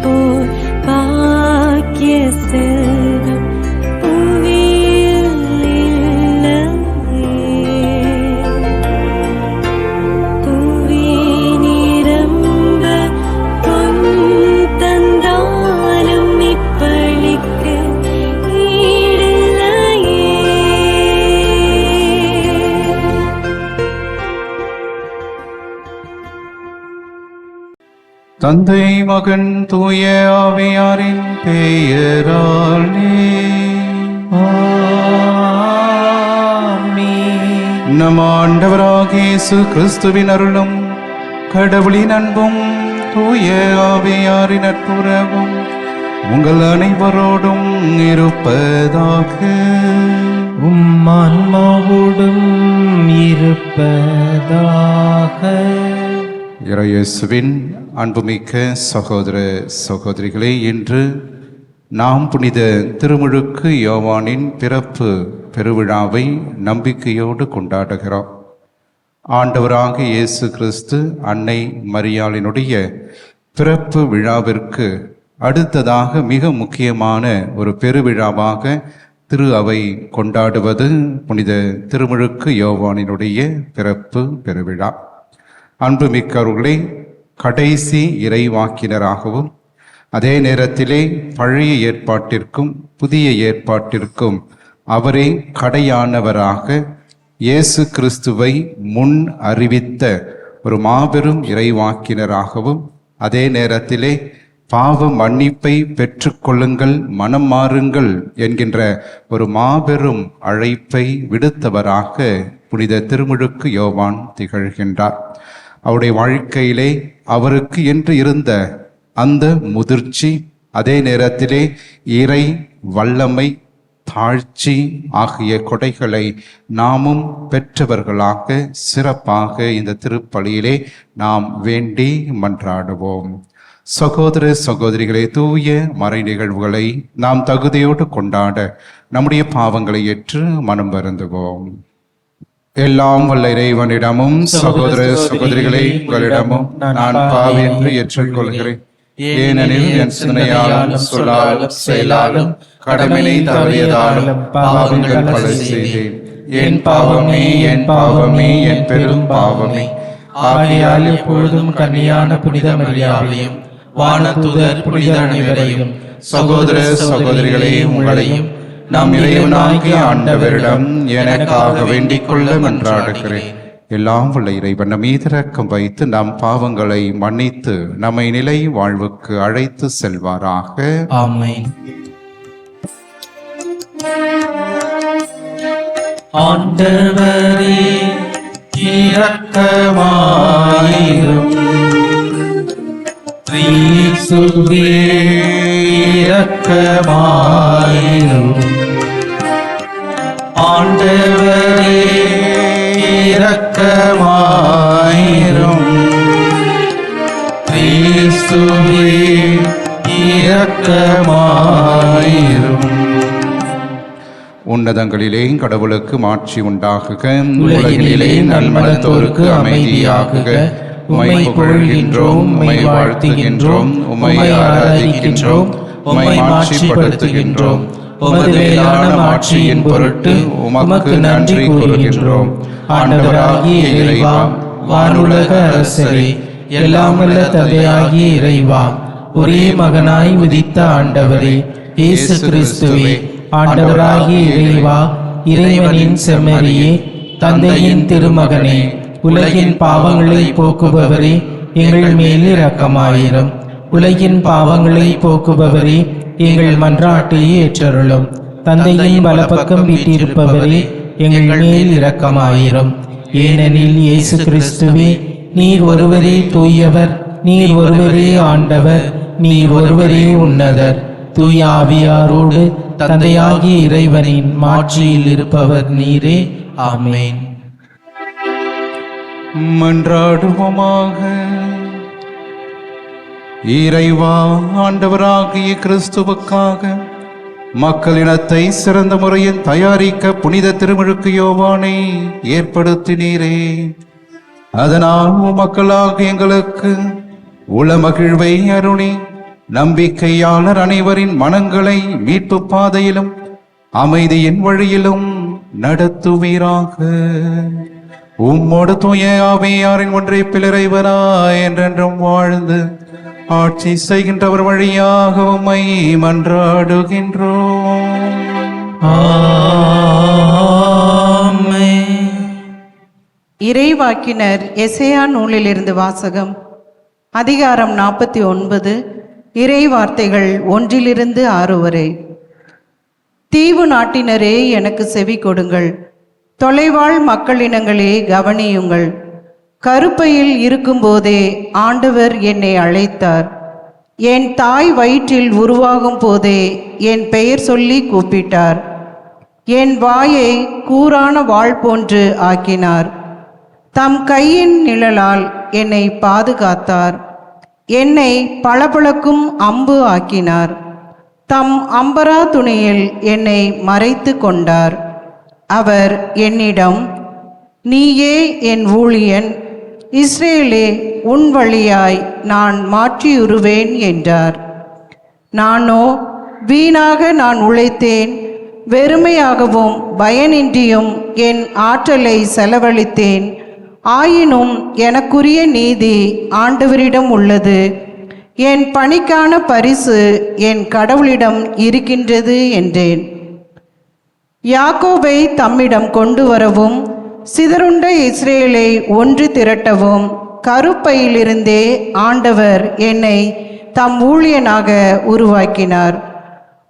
போர் பாக்கிய செல்வம் புவியில் இல்லையே. புவி நிரம்ப பொன் தந்தாலும் இப்பளிக்கு ஈடில்லையே. தந்தை மகன் தூய ஆவியாரின் பெயராலே ஆமென். நம் ஆண்டவராகிய இயேசு கிறிஸ்துவின் அருளும் கடவுளின் அன்பும் தூய ஆவியாரின் நட்புறவும் உங்கள் அனைவரோடும் இருப்பதாக. உம் ஆன்மாவோடும் இருப்பதாக. இறையேசுவின் அன்புமிக்க சகோதர சகோதரிகளே, இன்று நாம் புனித திருமுழுக்கு யோவானின் பிறப்பு பெருவிழாவை நம்பிக்கையோடு கொண்டாடுகிறோம். ஆண்டவராகிய இயேசு கிறிஸ்து அன்னை மரியாளினுடைய பிறப்பு விழாவிற்கு அடுத்ததாக மிக முக்கியமான ஒரு பெருவிழாவாக திரு அவை கொண்டாடுவது புனித திருமுழுக்கு யோவானினுடைய பிறப்பு பெருவிழா. அன்புமிக்கவர்களே, கடைசி இறைவாக்கினராகவும் அதே நேரத்திலே பழைய ஏற்பாட்டிற்கும் புதிய ஏற்பாட்டிற்கும் அவரே கடையானவராக இயேசு கிறிஸ்துவை முன் அறிவித்த ஒரு மாபெரும் இறைவாக்கினராகவும் அதே நேரத்திலே பாவ மன்னிப்பை பெற்றுக்கொள்ளுங்கள், மனம் மாறுங்கள் என்கின்ற ஒரு மாபெரும் அழைப்பை விடுத்தவராக புனித திருமுழுக்கு யோவான் திகழ்கின்றார். அவருடைய வாழ்க்கையிலே அவருக்கு என்று இருந்த அந்த முதிர்ச்சி, அதே நேரத்திலே இறை வல்லமை, தாழ்ச்சி ஆகிய கொடைகளை நாமும் பெற்றவர்களாக சிறப்பாக இந்த திருப்பலியிலே நாம் வேண்டி மன்றாடுவோம். சகோதர சகோதரிகளே, தூய மறை நிகழ்வுகளை நாம் தகுதியோடு கொண்டாட நம்முடைய பாவங்களை ஏற்று மனம் வருந்துவோம். எல்லாம் வல்ல இறைவனிடமும் சகோதர சகோதரிகளே உங்களிடமும் நான் பாவி என்று ஏற்றுக்கொள்கிறேன். ஏனெனில் என் சிந்தனையாலும் சொல்லாலும் செயலாலும் கடமையை தவறியதாலும் பாவங்கள் பல செய்தேன். என் பாவமே, என் பாவமே, என் பெரும் பாவமே. ஆகையால் எப்பொழுதும் கன்னியான புனித மரியாதையும் வானதூதர் புனித அனைவரையும் சகோதர சகோதரிகளே உங்களையும் நாம் இறைவனாகிய ஆண்டவரிடம் எனக்காக வேண்டிக் கொள்ள மன்றாடுகிறேன். எல்லாம் உள்ள இறைவன் நம் மீது இரக்கம் வைத்து நம் பாவங்களை மன்னித்து நம்மை நிலை வாழ்வுக்கு அழைத்து செல்வாராக. ஆமென். ஆண்டவரே இரக்கமாயிரும். கிறிஸ்துவே இரக்கமாயிரும். ஆண்டவரே இரக்கமாயிரும். கிறிஸ்துவே இரக்கமாயிரும். உன்னதங்களிலே கடவுளுக்கு மாட்சி உண்டாகுக, உலகிலே நல்மனத்தோருக்கு அமைதியாகுக. உம்மை புகழ்கின்றோம், உம்மை வாழ்த்துகின்றோம், உம்மை ஆராதிக்கின்றோம், உம்மை மாட்சிப்படுத்துகின்றோம். உமது மேலான மாட்சியின் பொருட்டு உமக்கு நன்றி கூறுகின்றோம். ஆண்டவராகிய இறைவா, வானுலக அரசரே, எல்லாமல்ல தந்தையாகிய இறைவா, ஒரே மகனாய் உதித்த ஆண்டவரே இயேசு கிறிஸ்துவே, ஆண்டவராகிய இறைவா, இறைவனின் செம்மறியே, தந்தையின் திருமகனே, உலகின் பாவங்களை போக்குபவரே, எங்கள் மேல் இரக்கமாயிரும். உலகின் பாவங்களை போக்குபவரே, எங்கள் மன்றாட்டை ஏற்றருளும். தந்தையின் வலப்பக்கம் வீட்டிருப்பவரே, எங்கள் மேல் இரக்கமாயிரும். ஏனெனில் இயேசு கிறிஸ்துவே, நீர் ஒருவரே தூயவர், நீர் ஒருவரே ஆண்டவர், நீர் ஒருவரே உன்னதர். தூய ஆவியாரோடு தந்தையாகிய இறைவனின் மாட்சியில் இருப்பவர் நீரே. ஆமென். மன்றாடுவோமாக. இறைவா, ஆண்டவராகிய கிறிஸ்துவுக்காக மக்களினத்தை சிறந்த முறையில் தயாரிக்க புனித திருமுழுக்கு யோவானை ஏற்படுத்தினீரே. அதனால் மக்களாக எங்களுக்கு உளமகிழ்வை அருளி நம்பிக்கையாளர் அனைவரின் மனங்களை மீட்பு பாதையிலும் அமைதியின் வழியிலும் நடத்துவீராக. உம்மோடு தூய ஆவியாரின் ஒன்றை பிளரைவராய் என்றென்றும் வாழ்ந்து ஆட்சி செய்கின்றவர் வழியாக உம்மை மன்றாடுகின்றோம். இறைவாக்கினர் எசேயா நூலிலிருந்து வாசகம். அதிகாரம் 49. இறை வார்த்தைகள் 1-6 வரை. தீவு நாட்டினரே எனக்கு செவி கொடுங்கள், தொலைவாழ் மக்களினங்களே கவனியுங்கள். கருப்பையில் இருக்கும்போதே ஆண்டவர் என்னை அழைத்தார். என் தாய் வயிற்றில் உருவாகும் போதே என் பெயர் சொல்லி கூப்பிட்டார். என் வாயை கூரான வாள் போன்று ஆக்கினார். தம் கையின் நிழலால் என்னை பாதுகாத்தார். என்னை பளபளக்கும் அம்பு ஆக்கினார். தம் அம்பரா துணியில் என்னை மறைத்து கொண்டார். அவர் என்னிடம், நீயே என் ஊழியன், இஸ்ரேலே, உன் வழியாய் நான் மாற்றியுருவேன் என்றார். நானோ, வீணாக நான் உழைத்தேன், வெறுமையாகவும் பயனின்றியும் என் ஆற்றலை செலவழித்தேன். ஆயினும் எனக்குரிய நீதி ஆண்டவரிடம் உள்ளது. என் பணிக்கான பரிசு என் கடவுளிடம் இருக்கின்றது என்றேன். யாக்கோபை தம்மிடம் கொண்டு வரவும் சிதறுண்ட இஸ்ரேலை ஒன்று திரட்டவும் கருப்பையிலிருந்தே ஆண்டவர் என்னை தம் ஊழியனாக உருவாக்கினார்.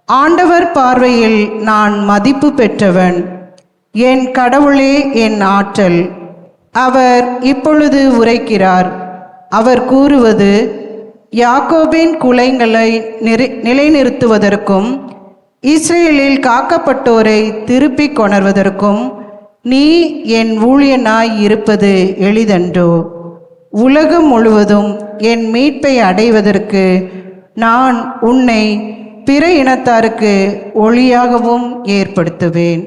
ஆண்டவர் பார்வையில் நான் மதிப்பு பெற்றவன். என் கடவுளே என் ஆற்றல். அவர் இப்பொழுது உரைக்கிறார். அவர் கூறுவது, யாக்கோபின் குலைகளை நிலைநிறுத்துவதற்கும் இஸ்ரேலில் காக்கப்பட்டோரை திருப்பிக் கொணர்வதற்கும் நீ என் ஊழியனாய் இருப்பது எளிதன்றோ? உலகம் முழுவதும் என் மீட்பை அடைவதற்கு நான் உன்னை பிற இனத்தாருக்கு ஒளியாகவும் ஏற்படுத்துவேன்.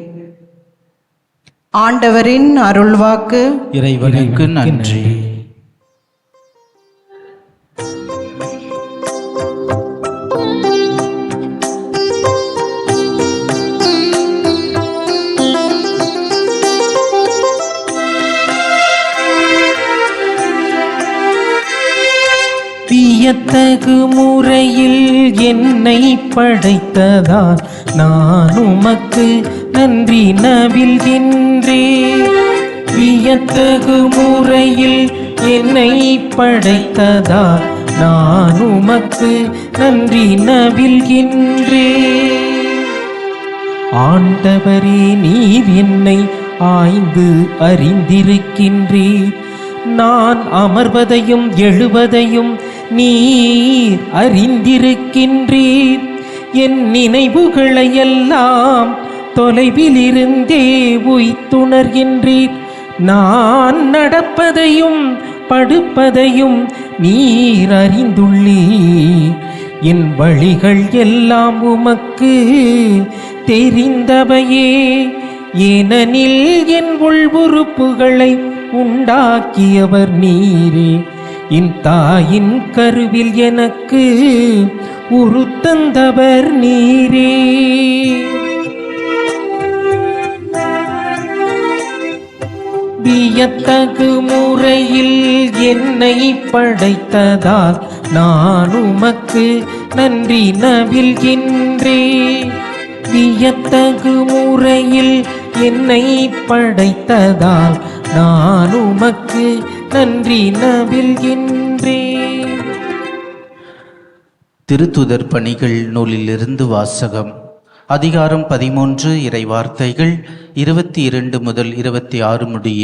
ஆண்டவரின் அருள்வாக்கு. இறைவனுக்கு நன்றி. வியத்தகு முறையில் என்னை படைத்ததால் நான் உமக்கு நன்றி நவில்கின்றேன். வியத்தகு முறையில் என்னை படைத்ததால் நான் உமக்கு நன்றி நவில்கின்றேன். ஆண்டவரே, நீர் என்னை ஆய்ந்து அறிந்திருக்கின்றீர். நான் அமர்வதையும் எழுவதையும் நீர் அறிந்திருக்கின்றீர். என் நினைவுகளை எல்லாம் தொலைவிலிருந்தே உய்த்துணர்கின்றீர். நான் நடப்பதையும் படுப்பதையும் நீர் அறிந்துள்ளீர். என் வழிகள் எல்லாம் உமக்கு தெரிந்தவையே. ஏனெனில் என் உள்வுறுப்புகளை உண்டாக்கியவர் நீரே. என் தாயின் கருவில் எனக்கு உருத்தந்தவர் நீரே. வியத்தகு முறையில் என்னை படைத்ததால் நான் உமக்கு நன்றி நவில்கின்றேன். வியத்தகு முறையில் என்னை படைத்ததால் நான் உமக்கு நன்றி நவில்கின்றேன். திருத்துதர் பணிகள் நூலிலிருந்து வாசகம். அதிகாரம் 13. இறைவார்த்தைகள் 22 முதல் 26 முடிய.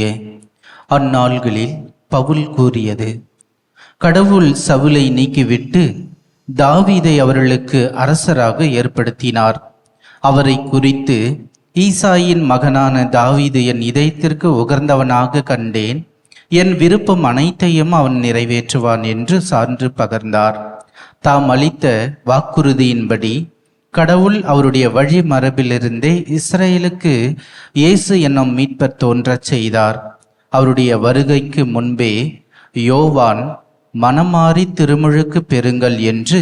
அந்நாள்களில் பவுல் கூறியது, கடவுள் சவுலை நீக்கிவிட்டு தாவீதை அவர்களுக்கு அரசராக ஏற்படுத்தினார். அவரை குறித்து, ஈசாயின் மகனான தாவீது என் இதயத்திற்கு உகர்ந்தவனாக கண்டேன், என் விருப்பம் அனைத்தையும் அவன் நிறைவேற்றுவான் என்று சான்று பகர்ந்தார். தாம் அளித்த வாக்குறுதியின்படி கடவுள் அவருடைய வழி மரபிலிருந்தே இஸ்ரேலுக்கு இயேசு என்னும் மீட்பர் தோன்றச் செய்தார். அவருடைய வருகைக்கு முன்பே யோவான் மனமாறி திருமுழுக்கு பெறுங்கள் என்று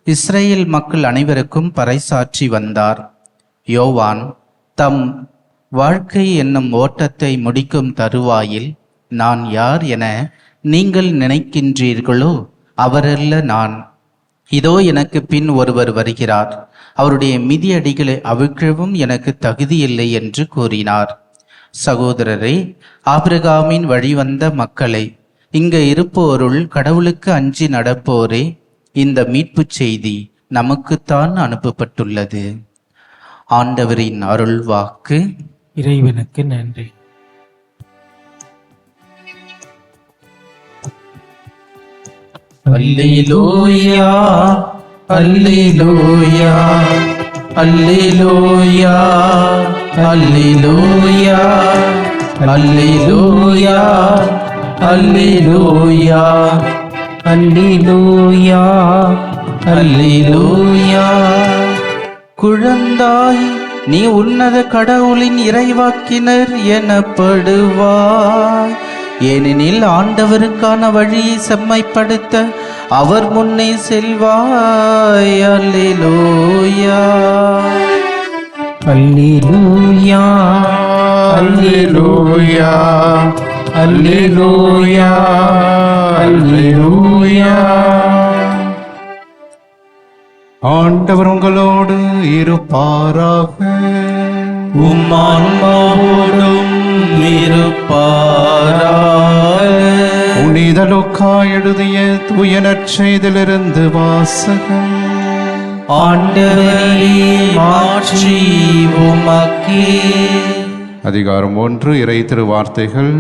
இஸ்ரேல் மக்கள் அனைவருக்கும் பறைசாற்றி வந்தார். யோவான் தம் வாழ்க்கை என்னும் ஓட்டத்தை முடிக்கும் தருவாயில், நான் யார் என நீங்கள் நினைக்கின்றீர்களோ அவரல்ல நான். இதோ எனக்கு பின் ஒருவர் வருகிறார், அவருடைய மிதியடிகளை அவிழ்க்கவும் எனக்கு தகுதியில்லை என்று கூறினார். சகோதரரே, ஆபிரகாமின் வழிவந்த மக்களே, இங்க இருப்போருள் கடவுளுக்கு அஞ்சி நடப்போரே, இந்த மீட்புச் செய்தி நமக்குத்தான் அனுப்பப்பட்டுள்ளது. ஆண்டவரின் அருள் வாக்கு. இறைவனுக்கு நன்றி. அல்லேலூயா, அல்லேலூயா, அல்லேலூயா, அல்லேலூயா, அல்லேலூயா, அல்லேலூயா, அல்லேலூயா, அல்லேலூயா. குழந்தாய், நீ உன்னத கடவுளின் இறைவாக்கினர் எனப்படுவாய். ஏனெனில் ஆண்டவருக்கான வழியை செம்மைப்படுத்த அவர் முன்னே செல்வாய். அல்லேலூயா, அல்லேலூயா, அல்லேலூயா, அல்லேலூயா, அல்லேலூயா. ஆண்டவர் உங்களோடு இருப்பாராக. உம்மான்மாவோடும் இருப்பாராக. புனித லூக்கா எழுதிய தூய நற்செய்தியிலிருந்து வாசகம். ஆண்டவரே, மாட்சி உமக்கே. அதிகாரம் 1, இறை திருவார்த்தைகள்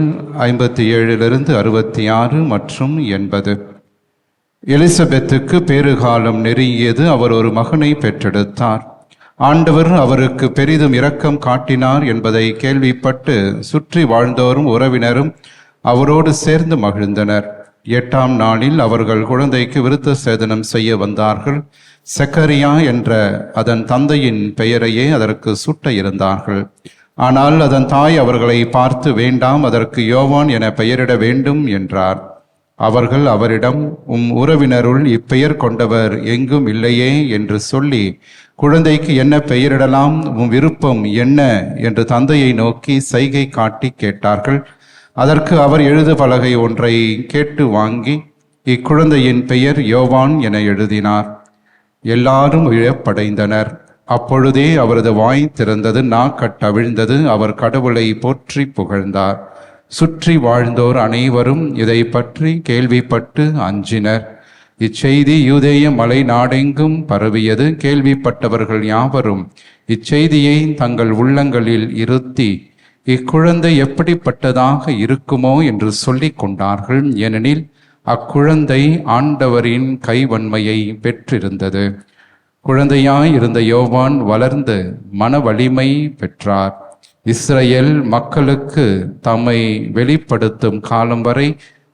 57 66 மற்றும் 80. எலிசபெத்துக்கு பேறுகாலம் நெருங்கியது. அவர் ஒரு மகனை பெற்றெடுத்தார். ஆண்டவர் அவருக்கு பெரிதும் இரக்கம் காட்டினார் என்பதை கேள்விப்பட்டு சுற்றி வாழ்ந்தோரும் உறவினரும் அவரோடு சேர்ந்து மகிழ்ந்தனர். 8ஆம் நாளில் அவர்கள் குழந்தைக்கு விருத்த சேதனம் செய்ய வந்தார்கள். செக்கரியா என்ற அதன் தந்தையின் பெயரையே அதற்கு சூட்ட இருந்தார்கள். ஆனால் அதன் தாய் அவர்களை பார்த்து, வேண்டாம், அதற்கு யோவான் என பெயரிட வேண்டும் என்றார். அவர்கள் அவரிடம், உம் உறவினருள் இப்பெயர் கொண்டவர் எங்கும் இல்லையே என்று சொல்லி, குழந்தைக்கு என்ன பெயரிடலாம், உம் விருப்பம் என்ன என்று தந்தையை நோக்கி சைகை காட்டி கேட்டார்கள். அதற்கு அவர் எழுது பலகை ஒன்றை கேட்டு வாங்கி இக்குழந்தையின் பெயர் யோவான் என எழுதினார். எல்லாரும் விழப்படைந்தனர். அப்பொழுதே அவரது வாய் திறந்தது, நாக்கட்டவிழ்ந்தது. அவர் கடவுளை போற்றி புகழ்ந்தார். சுற்றி வாழ்ந்தோர் அனைவரும் இதை பற்றி கேள்விப்பட்டு அஞ்சினர். இச்செய்தி யூதேய மலை நாடெங்கும் பரவியது. கேள்விப்பட்டவர்கள் யாவரும் இச்செய்தியை தங்கள் உள்ளங்களில் இருத்தி, இக்குழந்தை எப்படிப்பட்டதாக இருக்குமோ என்று சொல்லிக் கொண்டார்கள். ஏனெனில் அக்குழந்தை ஆண்டவரின் கைவன்மையை பெற்றிருந்தது. குழந்தையாய் இருந்த யோவான் வளர்ந்து மன வலிமை பெற்றார். இஸ்ரேல் மக்களுக்கு தம்மை வெளிப்படுத்தும் காலம் வரை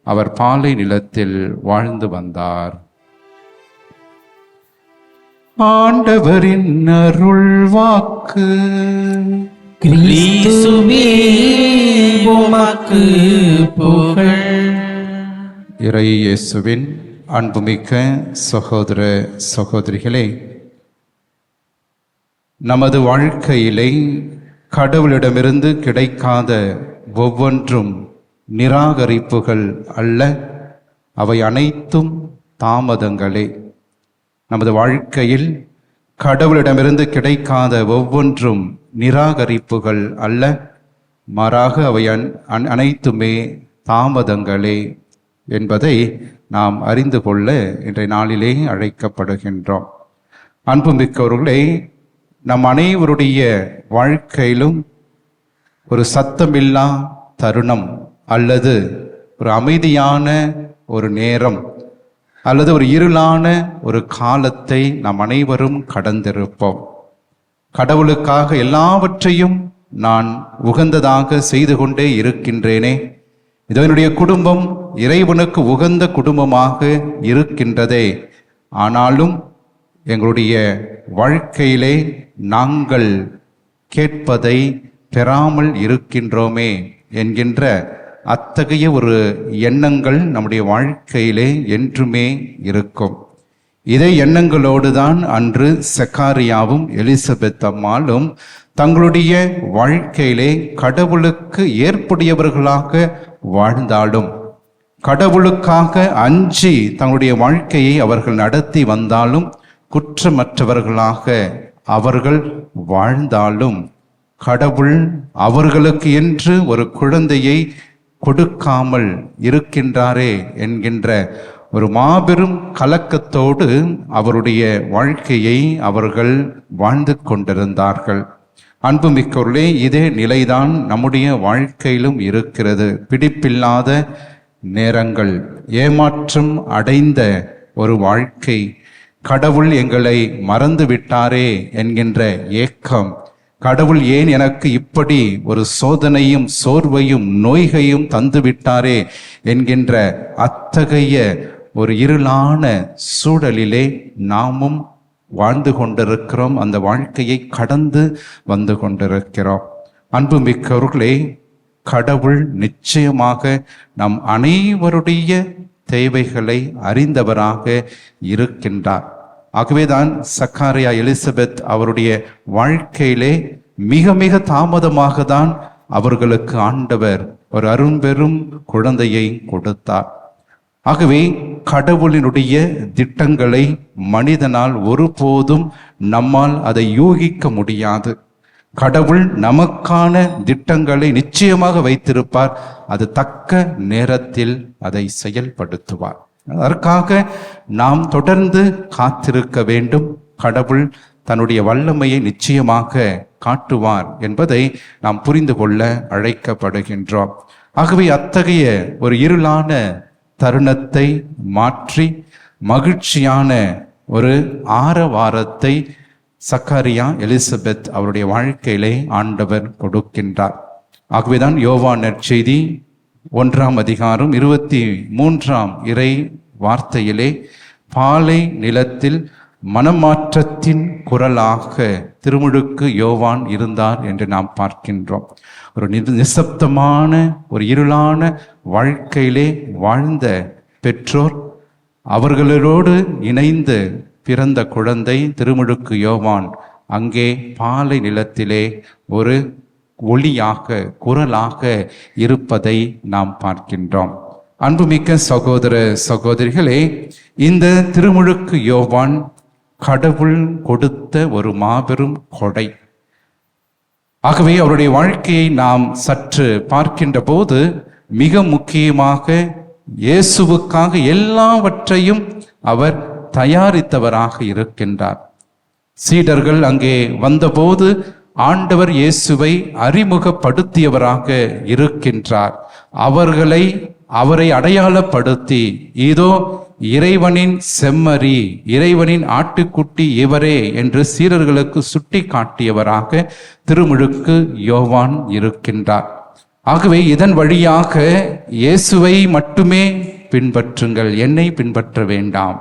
அவர் பாலை நிலத்தில் வாழ்ந்து வந்தார். ஆண்டவரின் அருள் வாக்கு. கிறிஸ்துவே உமக்கு புகழ். இறை இயேசுவின் அன்புமிக்க சகோதர சகோதரிகளே, நமது வாழ்க்கையிலே கடவுளிடமிருந்து கிடைக்காத ஒவ்வொன்றும் நிராகரிப்புகள் அல்ல, அவை அனைத்தும் தாமதங்களே. நமது வாழ்க்கையில் கடவுளிடமிருந்து கிடைக்காத ஒவ்வொன்றும் நிராகரிப்புகள் அல்ல, மாறாக அவை அனைத்துமே தாமதங்களே என்பதை நாம் அறிந்து கொள்ள இன்றைய நாளிலே அழைக்கப்படுகின்றோம். அன்புமிக்கவர்களே, நம் அனைவருடைய வாழ்க்கையிலும் ஒரு சத்தமில்லா தருணம் அல்லது ஒரு அமைதியான ஒரு நேரம் அல்லது ஒரு இருளான ஒரு காலத்தை நாம் அனைவரும் கடந்திருப்போம். கடவுளுக்காக எல்லாவற்றையும் நான் உகந்ததாக செய்து கொண்டே இருக்கின்றேனே, இதனுடைய குடும்பம் இறைவனுக்கு உகந்த குடும்பமாக இருக்கின்றதே, ஆனாலும் எங்களுடைய வாழ்க்கையிலே நாங்கள் கேட்பதை பெறாமல் இருக்கின்றோமே என்கின்ற அத்தகைய ஒரு எண்ணங்கள் நம்முடைய வாழ்க்கையிலே என்றுமே இருக்கும். இதே எண்ணங்களோடு தான் அன்று செக்காரியாவும் எலிசபெத் அம்மாளும் தங்களுடைய வாழ்க்கையிலே கடவுளுக்கு ஏற்புடையவர்களாக வாழ்ந்தாலும், கடவுளுக்காக அஞ்சி தங்களுடைய வாழ்க்கையை அவர்கள் நடத்தி வந்தாலும், குற்றமற்றவர்களாக அவர்கள் வாழ்ந்தாலும், கடவுள் அவர்களுக்கு என்று ஒரு குழந்தையை கொடுக்காமல் இருக்கின்றாரே என்கின்ற ஒரு மாபெரும் கலக்கத்தோடு அவருடைய வாழ்க்கையை அவர்கள் வாழ்ந்து கொண்டிருந்தார்கள். அன்புமிக்கவர்களே, இதே நிலைதான் நம்முடைய வாழ்க்கையிலும் இருக்கிறது. பிடிப்பில்லாத நேரங்கள், ஏமாற்றம் அடைந்த ஒரு வாழ்க்கை, கடவுள் எங்களை மறந்து விட்டாரே என்கின்ற ஏக்கம், கடவுள் ஏன் எனக்கு இப்படி ஒரு சோதனையும் சோர்வையும் நோய்கையும் தந்து விட்டாரே என்கின்ற அத்தகைய ஒரு இருளான சூழலிலே நாமும் வாழ்ந்து கொண்டிருக்கிறோம். அந்த வாழ்க்கையை கடந்து வந்து கொண்டிருக்கிறோம். அன்புமிக்கவர்களே, கடவுள் நிச்சயமாக நம் அனைவருடைய தேவைகளை அறிந்தவராக இருக்கின்றார். ஆகவேதான் சக்காரியா எலிசபெத் அவருடைய வாழ்க்கையிலே மிக மிக தாமதமாக தான் அவர்களுக்கு ஆண்டவர் ஒரு அரும்பெரும் குழந்தையை கொடுத்தார். ஆகவே கடவுளினுடைய திட்டங்களை மனிதனால் ஒருபோதும் நம்மால் அதை யூகிக்க முடியாது. கடவுள் நமக்கான திட்டங்களை நிச்சயமாக வைத்திருப்பார். அது தக்க நேரத்தில் அதை செயல்படுத்துவார். அதற்காக நாம் தொடர்ந்து காத்திருக்க வேண்டும். கடவுள் தன்னுடைய வல்லமையை நிச்சயமாக காட்டுவார் என்பதை நாம் புரிந்து கொள்ள அழைக்கப்படுகின்றோம். ஆகவே அத்தகைய ஒரு இருளான தருணத்தை மாற்றி மகிழ்ச்சியான ஒரு ஆரவாரத்தை சக்காரியா எலிசபெத் அவருடைய வாழ்க்கையிலே ஆண்டவர் கொடுக்கின்றார். ஆகவேதான் யோவான் நற்செய்தி 1ஆம் அதிகாரம் 23ஆம் இறை வார்த்தையிலே பாலை நிலத்தில் மனமாற்றத்தின் குரலாக திருமுழுக்கு யோவான் இருந்தார் என்று நாம் பார்க்கின்றோம். ஒரு நிசப்தமான ஒரு இருளான வாழ்க்கையிலே வாழ்ந்த பெற்றோர், அவர்களோடு இணைந்து பிறந்த குழந்தை திருமுழுக்கு யோவான் அங்கே பாலை நிலத்திலே ஒரு ஒளியாக குரலாக இருப்பதை நாம் பார்க்கின்றோம். அன்புமிக்க சகோதர சகோதரிகளே, இந்த திருமுழுக்கு யோவான் கடவுள் கொடுத்த ஒரு மாபெரும் கொடை. ஆகவே அவருடைய வாழ்க்கையை நாம் சற்று பார்க்கின்ற போது மிக முக்கியமாக இயேசுவுக்காக எல்லாவற்றையும் அவர் தயாரித்தவராக இருக்கின்றார். சீடர்கள் அங்கே வந்தபோது ஆண்டவர் இயேசுவை அறிமுகப்படுத்தியவராக இருக்கின்றார். அவரை அடையாளப்படுத்தி, இதோ இறைவனின் செம்மறி, இறைவனின் ஆட்டுக்குட்டி இவரே என்று சீடர்களுக்கு சுட்டி காட்டியவராக திருமுழுக்கு யோவான் இருக்கின்றார். ஆகவே இதன் வழியாக இயேசுவை மட்டுமே பின்பற்றுங்கள், என்னை பின்பற்ற வேண்டாம்.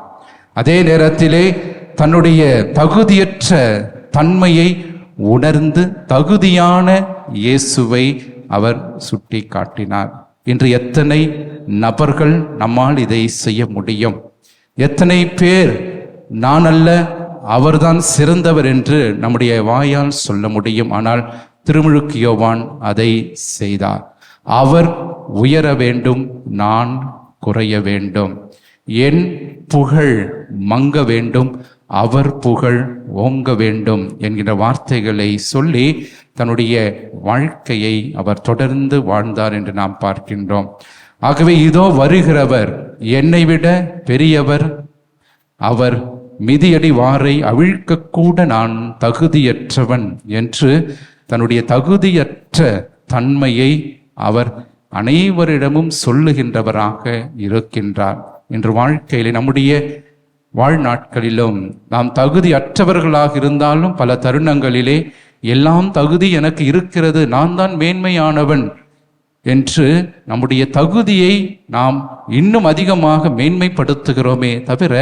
அதே நேரத்திலே தன்னுடைய தகுதியற்ற தன்மையை உணர்ந்து தகுதியான இயேசுவை அவர் சுட்டி காட்டினார். இன்று எத்தனை நபர்கள் நம்மால் இதை செய்ய முடியும்? எத்தனை பேர் நான் அல்ல, அவர்தான் சிறந்தவர் என்று நம்முடைய வாயால் சொல்ல முடியும். ஆனால் திருமுழுக்கு யோவான் அதை செய்தார். அவர் உயர வேண்டும், நான் குறைய வேண்டும். என் புகழ் மங்க வேண்டும், அவர் புகழ் ஓங்க வேண்டும் என்கிற வார்த்தைகளை சொல்லி தன்னுடைய வாழ்க்கையை அவர் தொடர்ந்து வாழ்ந்தார் என்று நாம் பார்க்கின்றோம். ஆகவே இதோ வருகிறவர், என்னை விட பெரியவர், அவர் மிதியடி வாரை அவிழ்க்கக்கூட நான் தகுதியற்றவன் என்று தன்னுடைய தகுதியற்ற தன்மையை அவர் அனைவரிடமும் சொல்லுகின்றவராக இருக்கின்றார். இன்று வாழ்க்கையில் நம்முடைய வாழ்நாட்களிலும் நாம் தகுதி அற்றவர்களாக இருந்தாலும் பல தருணங்களிலே எல்லாம் தகுதி எனக்கு இருக்கிறது, நான் தான் மேன்மையானவன் என்று நம்முடைய தகுதியை நாம் இன்னும் அதிகமாக மேன்மைப்படுத்துகிறோமே தவிர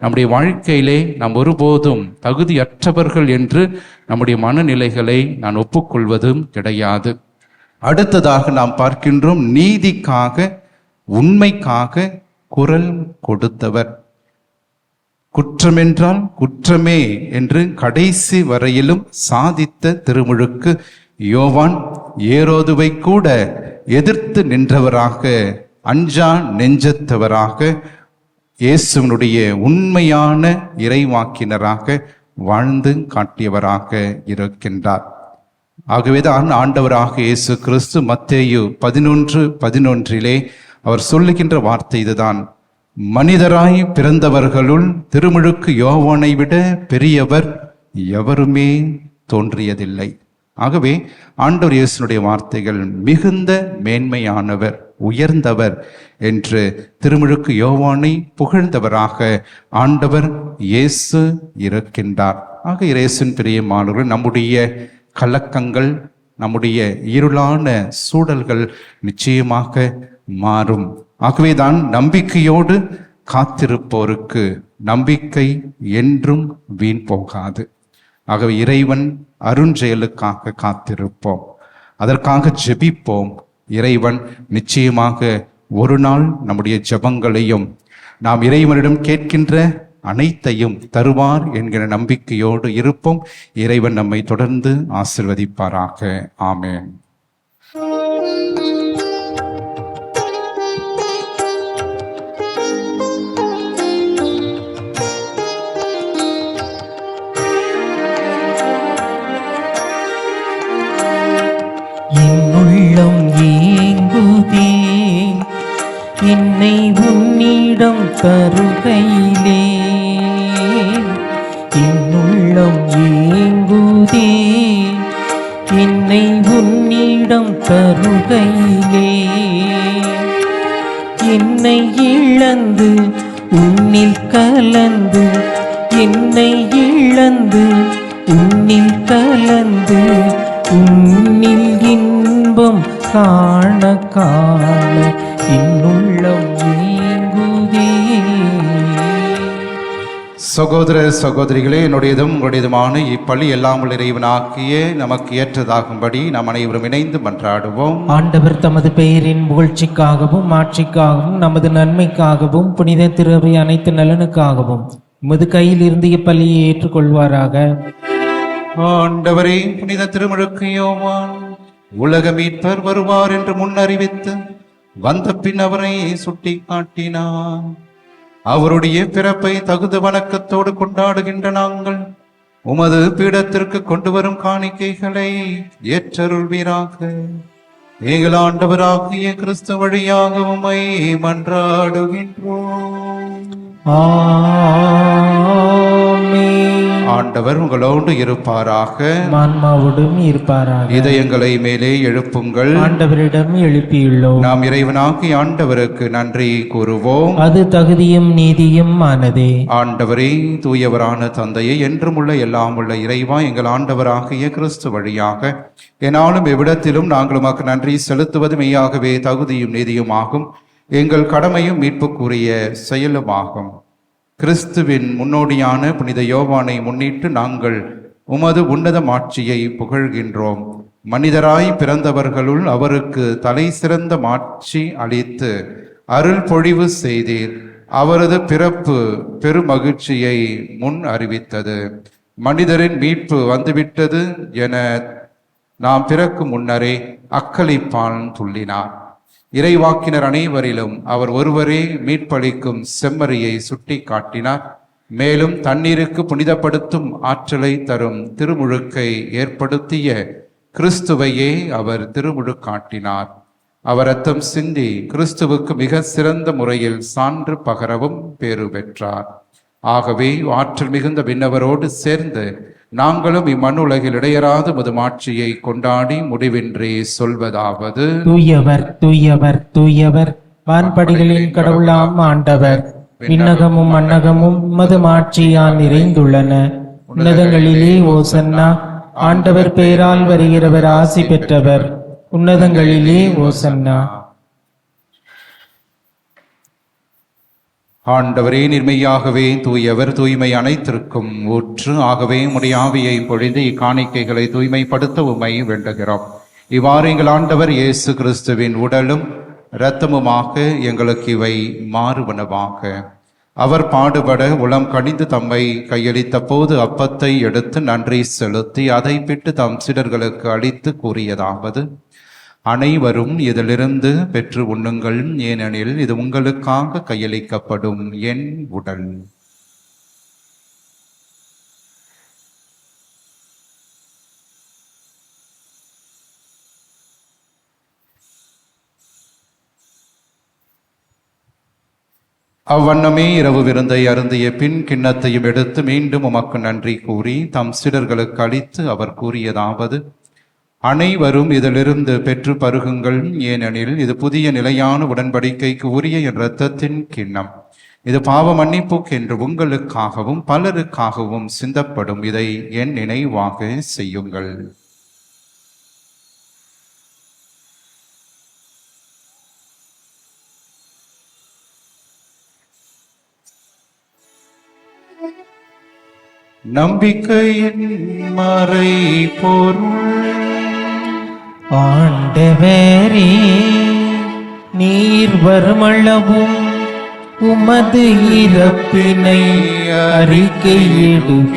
நம்முடைய வாழ்க்கையிலே நாம் ஒருபோதும் தகுதியற்றவர்கள் என்று நம்முடைய மனநிலைகளை நான் ஒப்புக்கொள்வதும் கிடையாது. அடுத்ததாக நாம் பார்க்கின்றோம், நீதிக்காக உண்மைக்காக குரல் கொடுத்தவர். குற்றமென்றால் குற்றமே என்று கடைசி வரையிலும் சாதித்த திருமுழுக்கு யோவான் ஏரோதுவை கூட எதிர்த்து நின்றவராக, அஞ்சா நெஞ்சத்தவராக, இயேசுவினுடைய உண்மையான இறைவாக்கினராக வாழ்ந்து காட்டியவராக இருக்கின்றார். ஆகவேதான் ஆண்டவராக இயேசு கிறிஸ்து மத்தேயு 11:11 அவர் சொல்லுகின்ற வார்த்தை இதுதான்: மனிதராய் பிறந்தவர்களுள் திருமுழுக்கு யோவானை விட பெரியவர் எவருமே தோன்றியதில்லை. ஆகவே ஆண்டவர் இயேசுனுடைய வார்த்தைகள் மிகுந்த மேன்மையானவர், உயர்ந்தவர் என்று திருமுழுக்கு யோவானை புகழ்ந்தவராக ஆண்டவர் இயேசு இருக்கின்றார். ஆக இயேசுவின் பிரியமானவர்கள், நம்முடைய கலக்கங்கள், நம்முடைய இருளான சூழல்கள் நிச்சயமாக மாறும். ஆகவேதான் நம்பிக்கையோடு காத்திருப்போருக்கு நம்பிக்கை என்றும் வீண் போகாது. ஆகவே இறைவன் அருஞ்செயலுக்காக காத்திருப்போம், அதற்காக ஜெபிப்போம். இறைவன் நிச்சயமாக ஒரு நாள் நம்முடைய ஜெபங்களையும் நாம் இறைவனிடம் கேட்கின்ற அனைத்தையும் தருவார் என்கிற நம்பிக்கையோடு இருப்போம். இறைவன் நம்மை தொடர்ந்து ஆசீர்வதிப்பாராக. ஆமென். என்னுள்ளம் ஏங்குதே என்னை உன்னிடம் தருகையிலே, என்னுள்ளம் ஏங்குதே என்னை உன்னிடம் தருகையிலே, என்னை இழந்து உன்னில் கலந்து, என்னை இழந்து உன்னில் கலந்து, உன்னில் இன்பம் காண காண என்னுள்ளம் ஏங்குதே. சகோதர சகோதரிகளே, என்னுடையதும் உங்களுடையதுமான இப்பள்ளி எல்லாம் உள்ள இறைவனாக்கிய நமக்கு ஏற்றதாகும்படி நாம் அனைவரும் இணைந்து மன்றாடுவோம். ஆண்டவர் தமது பெயரின் புகழ்ச்சிக்காகவும் ஆட்சிக்காகவும் நமது நன்மைக்காகவும் புனித திருவை அனைத்து நலனுக்காகவும் உமது கையில் இருந்து இப்பள்ளியை ஏற்றுக்கொள்வாராக. ஆண்டவரே, புனித திருமுழுக்கு யோவான் உலக மீட்பர் வருவார் என்று முன்னறிவித்து வந்த பின் அவரை சுட்டி காட்டினார். அவருடைய பிறப்பை தகுந்த வணக்கத்தோடு கொண்டாடுகின்ற நாங்கள் உமது பீடத்திற்கு கொண்டு வரும் காணிக்கைகளை ஏற்றருள்வீராக. எங்கள் ஆண்டவராகிய கிறிஸ்து வழியாக உம்மை மன்றாடுகின்றோம். ஆண்டவர் உங்களோடு இருப்பாராக, ஆன்மாவோடும் இருப்பாராக. இதயங்களை மேலே எழுப்புங்கள். ஆண்டவரிடம் எழுப்பியுள்ளோம். நாம் இறைவனாகி ஆண்டவருக்கு நன்றி கூறுவோம். அது தகுதியும் நீதியும் ஆனதே. ஆண்டவரே, தூயவரான தந்தையை, என்றும் உள்ள எல்லாம் உள்ள இறைவா, எங்கள் ஆண்டவராகிய கிறிஸ்து வழியாக என்னாலும் எவ்விடத்திலும் நாங்கள் உமக்கு நன்றி செலுத்துவது மெய்யாகவே தகுதியும் நீதியும் ஆகும், எங்கள் கடமையும் மீட்புக்குரிய செயலுமாகும். கிறிஸ்துவின் முன்னோடியான புனித யோவானை முன்னிட்டு நாங்கள் உமது உன்னத மாட்சியை புகழ்கின்றோம். மனிதராய் பிறந்தவர்களுள் அவருக்கு தலை சிறந்த மாட்சி அளித்து அருள் பொழிவு செய்தீர். அவரது பிறப்பு பெருமகிழ்ச்சியை முன் அறிவித்தது. மனிதரின் மீட்பு வந்துவிட்டது என நாம் பிறக்கும் முன்னரே அக்களிப்பால் துள்ளினார். இறைவாக்கினர் அனைவரிலும் அவர் ஒருவரே மீட்பளிக்கும் செம்மறியை சுட்டி காட்டினார். மேலும் தண்ணீருக்கு புனிதப்படுத்தும் ஆற்றலை தரும் திருமுழுக்கை ஏற்படுத்திய கிறிஸ்துவையே அவர் திருமுழுக்காட்டினார். அவர் ரத்தம் சிந்தி கிறிஸ்துவுக்கு மிக சிறந்த முறையில் சான்று பகரவும் பேறு பெற்றார். ஆகவே ஆற்றல் மிகுந்த விண்ணவரோடு சேர்ந்து நாங்களும் இம்மண்ணுலகில் இடையராத முதுமாட்சியை கொண்டாடி முடிவின்றி சொல்வதாவது: தூயவர் தூயவர் தூயவர், வான்படிகளின் கடவுளாம் ஆண்டவர். விண்ணகமும் மண்ணகமும் உமது மாட்சியால் நிறைந்துள்ளன. உன்னதங்களிலே ஓசன்னா. ஆண்டவர் பெயரால் வருகிறவர் ஆசி பெற்றவர். உன்னதங்களிலே ஓசன்னா. ஆண்டவரே, நிர்மையாகவே தூயவர், தூய்மை அனைத்திற்கும் ஊற்று. ஆகவே உம்முடைய ஆவியை பொழிந்து இக்காணிக்கைகளை தூய்மைப்படுத்த உம்மை வேண்டுகிறோம். இவ்வாறு எங்கள் ஆண்டவர் இயேசு கிறிஸ்துவின் உடலும் இரத்தமுமாக எங்களுக்கு இவை மாறுவனவாக. அவர் பாடுபட உளம் கனிந்து தம்மை கையளித்த போது அப்பத்தை எடுத்து நன்றி செலுத்தி அதை பிட்டு தம் சீடர்களுக்கு அளித்து கூறியதாவது: அனைவரும் இதிலிருந்து பெற்று உண்ணுங்கள், ஏனெனில் இது உங்களுக்காக கையளிக்கப்படும் என் உடல். அவ்வண்ணமே இரவு விருந்தை அருந்திய பின் கிண்ணத்தையும் எடுத்து மீண்டும் உமக்கு நன்றி கூறி தம் சீடர்களுக்கு அளித்து அவர் கூறியதாவது: அனைவரும் இதிலிருந்து பெற்று பருகுங்கள், ஏனெனில் இது புதிய நிலையான உடன்படிக்கைக்கு உரிய என் இரத்தத்தின் கிண்ணம். இது பாவ மன்னிப்புக்கென்று உங்களுக்காகவும் பலருக்காகவும் சிந்தப்படும். இதை என் நினைவாக செய்யுங்கள். நம்பிக்கையின் மறை பொருள். ஆண்டவரே, நீர் வருமளவும் உமது இறப்பினை அறிக்கையிடுகின்றோம்,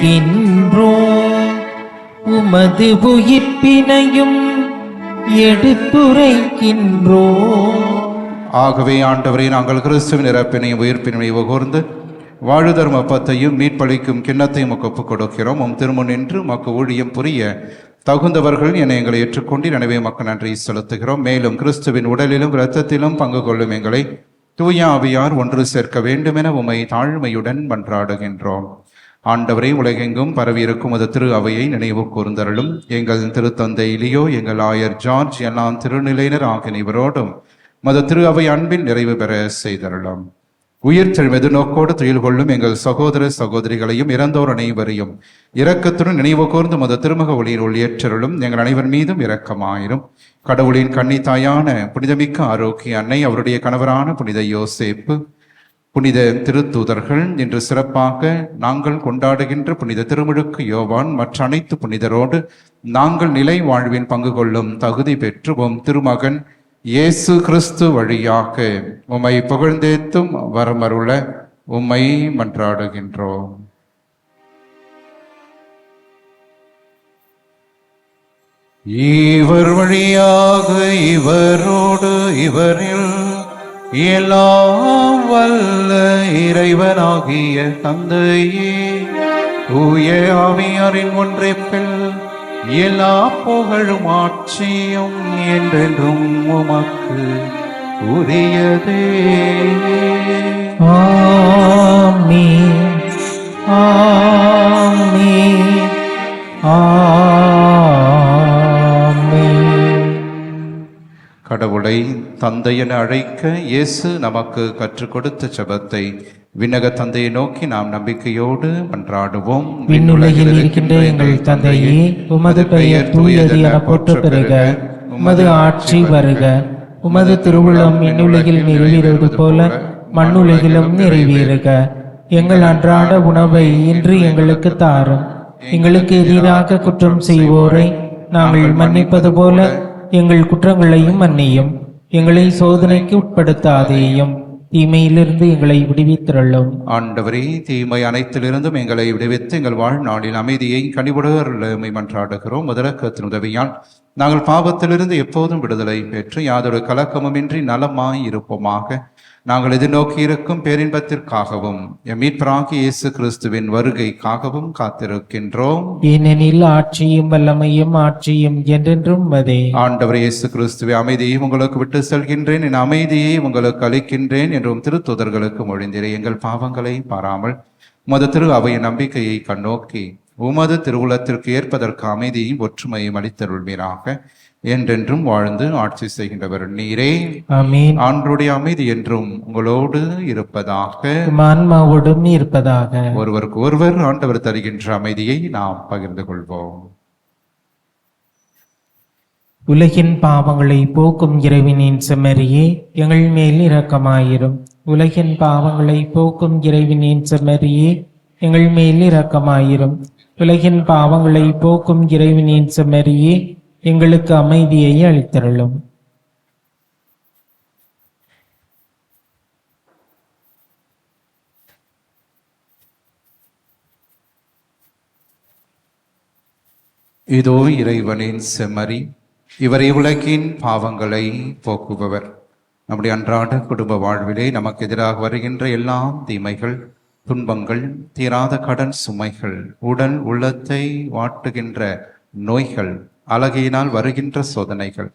உமது உயிர்ப்பினையும் எடுத்துரைக்கின்றோம். ஆகவே ஆண்டவரே, நாங்கள் கிறிஸ்துவின் இறப்பினையும் உயிர்ப்பினையும் உகர்ந்து வாழுதரும் அப்பத்தையும் மீட்பளிக்கும் கிண்ணத்தையும் ஒப்புக் கொடுக்கிறோம். திருமுன் நின்று மக்கு ஊழியம் புரிய தகுந்தவர்கள் என எங்களை ஏற்றுக்கொண்டு எனவே மக்கள் நன்றி செலுத்துகிறோம். மேலும் கிறிஸ்துவின் உடலிலும் இரத்தத்திலும் பங்கு கொள்ளும் எங்களை தூய ஆவியார் ஒன்று சேர்க்க வேண்டும் என உம்மை தாழ்மையுடன் மன்றாடுகின்றோம். ஆண்டவரை, உலகெங்கும் பரவியிருக்கும் அது திரு அவையை நினைவு கூர்ந்தருளும். எங்கள் திருத்தந்தை லியோ, எங்கள் ஆயர் ஜார்ஜ், எல்லாம் திருநிலையினர் ஆகிய இவரோடும் மது திரு அவை அன்பின் நிறைவு பெற செய்தருளும். உயிர் தெழுமெது நோக்கோடு துயில் கொள்ளும் எங்கள் சகோதர சகோதரிகளையும் இறந்தோர் அனைவரையும் இரக்கத்துடன் நினைவு கூர்ந்து மது திருமுக ஒளியின் ஒளியேற்றருளும். எங்கள் அனைவர் மீதும் இரக்கமாயிரும். கடவுளின் கன்னி தாயான புனிதமிக்க ஆரோக்கிய அன்னை, அவருடைய கணவரான புனித யோசேப்பு, புனித திருத்தூதர்கள், இன்று சிறப்பாக நாங்கள் கொண்டாடுகின்ற புனித திருமுழுக்கு யோவான் மற்ற அனைத்து புனிதரோடு நாங்கள் நிலை வாழ்வின் பங்கு கொள்ளும் தகுதி பெற்று திருமகன் இயேசு கிறிஸ்து வழியாக உம்மை புகழ்ந்தேத்தும் வரமருள உம்மை மன்றாடுகின்றோம். இவர் வழியாக இவரோடு இவரில் எல்லாம் வல்ல இறைவனாகிய தந்தையே, தூய ஆவியாரின் ஒன்றிப்பில் எல்லா புகழும் ஆட்சியும் என்றென்றும் உமக்கு உரியதே. ஆமென், ஆமென், ஆமென். கடவுளை தந்தை என அழைக்க இயேசு நமக்கு கற்றுக் கொடுத்த ஜெபத்தை விண்ணக தந்தையை நோக்கி நாம் நம்பிக்கையோடு மன்றாடுவோம். விண்ணுலகில் இருக்கின்ற எங்கள் தந்தையே, உமது பெயர் தூயது என போற்றப் பெறுக. உமது ஆட்சி வருக. உமது திருவுளம் விண்ணுலகில் நிறைவேறுவது போல மண்ணுலகிலும் நிறைவேறுக. எங்கள் அன்றாட உணவை இன்று எங்களுக்கு தாரும். எங்களுக்கு எதிராக குற்றம் செய்வோரை நாங்கள் மன்னிப்பது போல எங்கள் குற்றங்களையும் மன்னியும். எங்களை சோதனைக்கு உட்படுத்தாதேயும், தீமையிலிருந்து எங்களை விடுவித்திரளும். ஆண்டவரே, தீமை அனைத்திலிருந்தும் எங்களை விடுவித்து எங்கள் வாழ்நாளில் அமைதியை கனிவுடன் மன்றாடுகிறோம். முதலக்கத்தின் உதவியால் நாங்கள் பாவத்திலிருந்து எப்போதும் விடுதலை பெற்று யாதொரு கலக்கமுமின்றி நலமாய் இருப்போமாக. நாங்கள் எதிர்நோக்கி இருக்கும் பேரின்பத்திற்காகவும் எம் மீட்பராகிய இயேசு கிறிஸ்துவின் வருகைக்காகவும் காத்திருக்கின்றோம். ஏனெனில் ஆட்சியும் வல்லமையும் ஆட்சியும் என்றென்றும் வதே. ஆண்டவர் இயேசு கிறிஸ்துவை, அமைதியை உங்களுக்கு விட்டு செல்கின்றேன், என் அமைதியை உங்களுக்கு அளிக்கின்றேன் என்றும் திருத்தூதர்களுக்கு மொழிந்தீரே. எங்கள் பாவங்களை பாராமல் உமது திரு அவையின் நம்பிக்கையை கண்ணோக்கி உமது திருவுளத்திற்கு ஏற்பதற்கு அமைதியும் ஒற்றுமையும் அளித்தருள்வீராக. என்றென்றும் வாழ்ந்து ஆட்சி செய்கின்றவர் நீரே. ஆமென். ஆண்டவருடைய அமைதி என்றும் உங்களோடு இருப்பதாக, ஆன்மாவோடும் இருப்பதாக. ஒருவருக்கு ஒருவர் ஆண்டவர் தருகின்ற அமைதியை நாம் பகிர்ந்து கொள்வோம். உலகின் பாவங்களை போக்கும் இறைவனின் செம்மறியே, எங்கள் மேல் இரக்கமாயிரும். உலகின் பாவங்களை போக்கும் இறைவனின் செம்மறியே, எங்கள் மேல் இரக்கமாயிரும். உலகின் பாவங்களை போக்கும் இறைவனின் செம்மறியே, எங்களுக்கு அமைதியை அளித்தருளும். இதோ இறைவனின் செம்மறி, இவரை உலகின் பாவங்களை போக்குபவர். நம்முடைய அன்றாட குடும்ப வாழ்விலே நமக்கு எதிராக வருகின்ற எல்லா தீமைகள், துன்பங்கள், தீராத கடன் சுமைகள், உடல் உள்ளத்தை வாட்டுகின்ற நோய்கள், அழகையினால் வருகின்ற சோதனைகள்,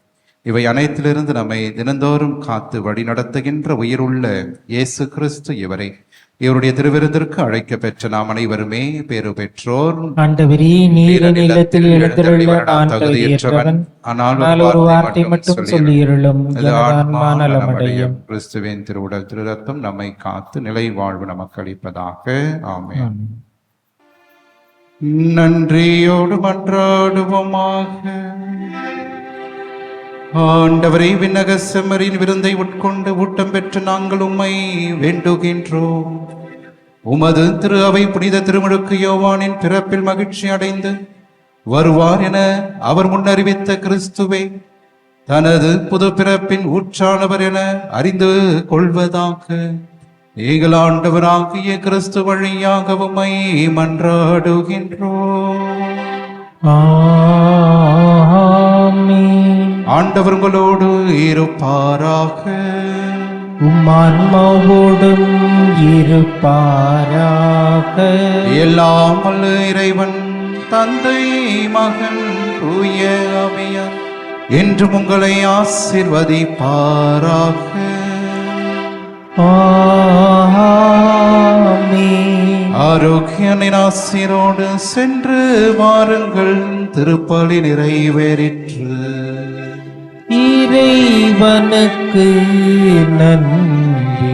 இவை அனைத்திலிருந்து நம்மை தினந்தோறும் காத்து வழி நடத்துகின்ற உயிருள்ள இயேசு கிறிஸ்து இவருடைய திருவிருந்திற்கு அழைக்க பெற்ற நாம் அனைவருமே பேறு பெற்றோர். ஆண்டவரே, நீர் இல்லத்தில் எழுந்தருள நான் தகுதியற்றவன், ஆனால் ஒரு வார்த்தை மட்டும் சொல்லியிருளும், ஆன்மா நலமடையும். கிறிஸ்துவின் திருவுடல் திரு ரத்தம் நம்மை காத்து நிலை வாழ்வு நமக்கு அளிப்பதாக. ஆமென். நன்றியோடு மன்றாடுவோமாக. ஆண்டவரை, விண்ணக செம்மறியின் விருந்தை உட்கொண்டு ஊட்டம் பெற்று நாங்கள் உம்மை வேண்டுகின்றோம். உமது திரு அவை புனித திருமுழுக்கு யோவானின் பிறப்பில் மகிழ்ச்சி அடைந்து வருவார் என அவர் முன்னறிவித்த கிறிஸ்துவை தனது புது பிறப்பின் ஊற்றானவர் என அறிந்து கொள்வதாக எங்கள் ஆண்டவராகிய கிறிஸ்து வழியாக உம்மை மன்றாடுகின்றோம். ஆண்டவர் உங்களோடு இருப்பாராக. உம்மான்மாவோடும் இருப்பாராக. எல்லாம் வல்ல இறைவன் தந்தை, மகன், தூய ஆவியார் என்றும் உங்களை ஆசீர்வதிப்பாராக. ஆரோக்கியனின் ஆசீரோடு சென்று வாருங்கள். திருப்பலி நிறைவேறிற்று. இறைவனுக்கு நன்றி.